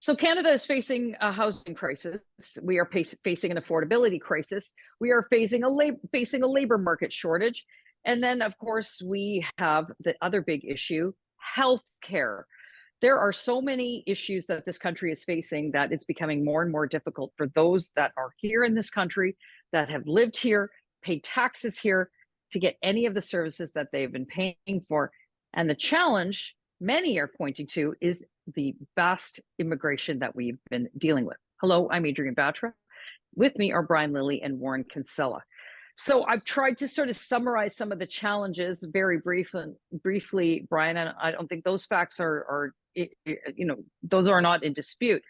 So Canada is facing a housing crisis. We are facing an affordability crisis. We are facing a labor market shortage. And then, of course, we have the other big issue, healthcare. There are so many issues that this country is facing that it's becoming more and more difficult for those that are here in this country, that have lived here, paid taxes here, to get any of the services that they've been paying for. And the challenge many are pointing to is the vast immigration that we've been dealing with. Hello, I'm Adrienne Batra. With me are Brian Lilley and Warren Kinsella. So I've tried to sort of summarize some of the challenges very briefly, Brian, and I don't think those facts are those are not in dispute.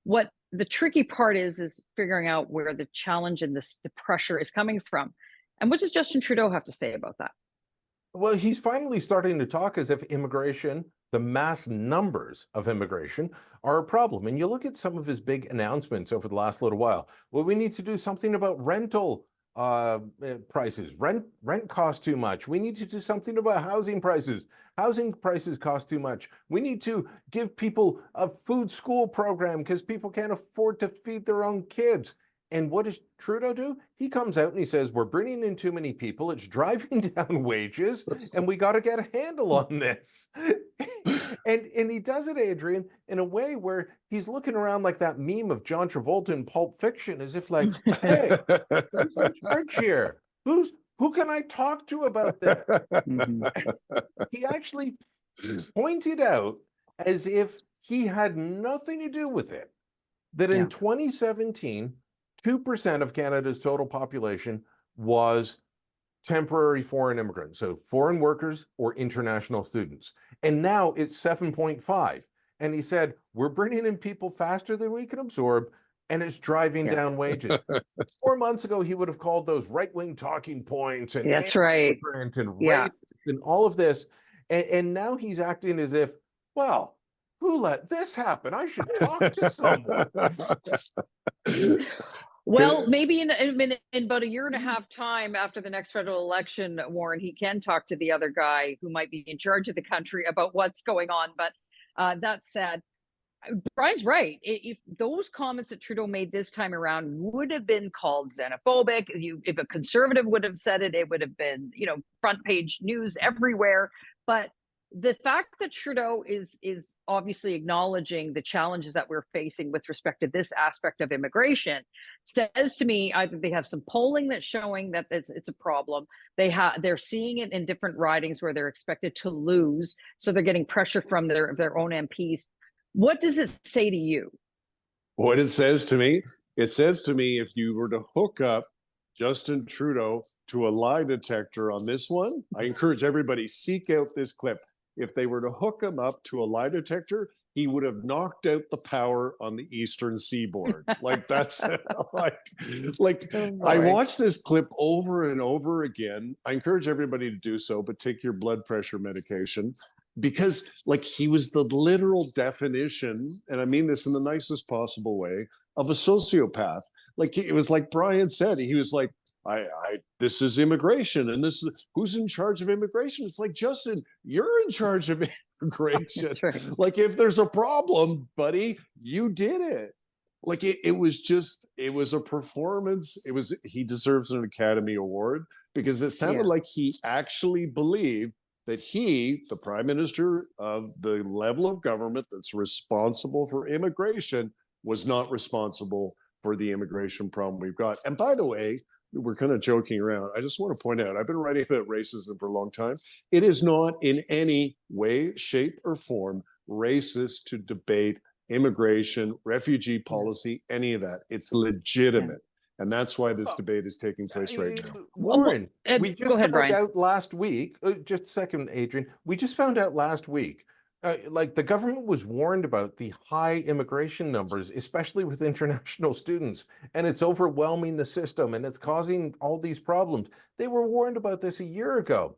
What the tricky part is figuring out where the challenge and the pressure is coming from. And what does Justin Trudeau have to say about that? Well, he's finally starting to talk as if immigration, the mass numbers of immigration, are a problem. And you look at some of his big announcements over the last little while. Well, we need to do something about rental prices. Rent costs too much. We need to do something about housing prices. Housing prices cost too much. We need to give people a food school program because people can't afford to feed their own kids. And what does Trudeau do? He comes out and he says, we're bringing in too many people. It's driving down wages and we got to get a handle on this. and he does it, Adrienne, in a way where he's looking around like that meme of John Travolta in Pulp Fiction, as if like, hey, who's in charge here? Who can I talk to about this? He actually pointed out, as if he had nothing to do with it, that in 2017, 2% of Canada's total population was temporary foreign immigrants, so foreign workers or international students. And now it's 7.5. And he said, we're bringing in people faster than we can absorb, and it's driving down wages. 4 months ago, he would have called those right-wing talking points and that's right, and racist and all of this. And now he's acting as if, well, who let this happen? I should talk to someone. Well, maybe in about a year and a half time after the next federal election, Warren, he can talk to the other guy who might be in charge of the country about what's going on. But that said, Brian's right. If those comments that Trudeau made this time around would have been called xenophobic, if a conservative would have said it, it would have been, front page news everywhere. But the fact that Trudeau is obviously acknowledging the challenges that we're facing with respect to this aspect of immigration says to me either they have some polling that's showing that it's a problem. They're seeing it in different ridings where they're expected to lose, so they're getting pressure from their own MPs. What does it say to you? What it says to me, if you were to hook up Justin Trudeau to a lie detector on this one, I encourage everybody, seek out this clip. If they were to hook him up to a lie detector, he would have knocked out the power on the eastern seaboard. Like that's I watched this clip over and over again. I encourage everybody to do so, but take your blood pressure medication, because he was the literal definition, and I mean this in the nicest possible way, of a sociopath. It was like Brian said, he was like, this is immigration, and this is who's in charge of immigration. It's like, Justin, you're in charge of immigration. Right. If there's a problem, buddy, you did it. It was a performance. He deserves an Academy Award, because it sounded like he actually believed that he, the prime minister of the level of government that's responsible for immigration, was not responsible for the immigration problem we've got. And by the way, we're kind of joking around. I just want to point out, I've been writing about racism for a long time. It is not in any way, shape, or form racist to debate immigration, refugee policy, any of that. It's legitimate. And that's why this debate is taking place right now. Warren, we just found out last week, just a second, Adrienne, we just found out last week, the government was warned about the high immigration numbers, especially with international students, and it's overwhelming the system and it's causing all these problems. They were warned about this a year ago.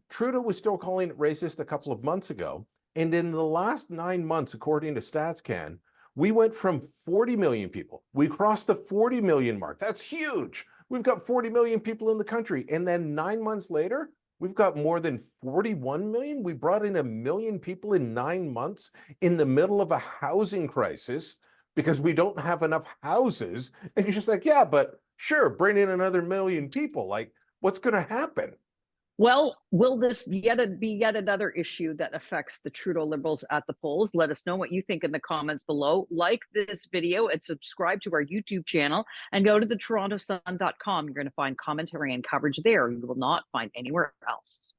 Trudeau was still calling it racist a couple of months ago. And in the last 9 months, according to StatsCan, we went from 40 million people. We crossed the 40 million mark. That's huge. We've got 40 million people in the country. And then 9 months later, We've got more than 41 million. We brought in 1 million people in 9 months in the middle of a housing crisis because we don't have enough houses. And you're just like, yeah, but sure, bring in another 1 million people. Like, what's going to happen? Well, will this be yet another issue that affects the Trudeau Liberals at the polls? Let us know what you think in the comments below. Like this video and subscribe to our YouTube channel and go to the TorontoSun.com. You're going to find commentary and coverage there you will not find anywhere else.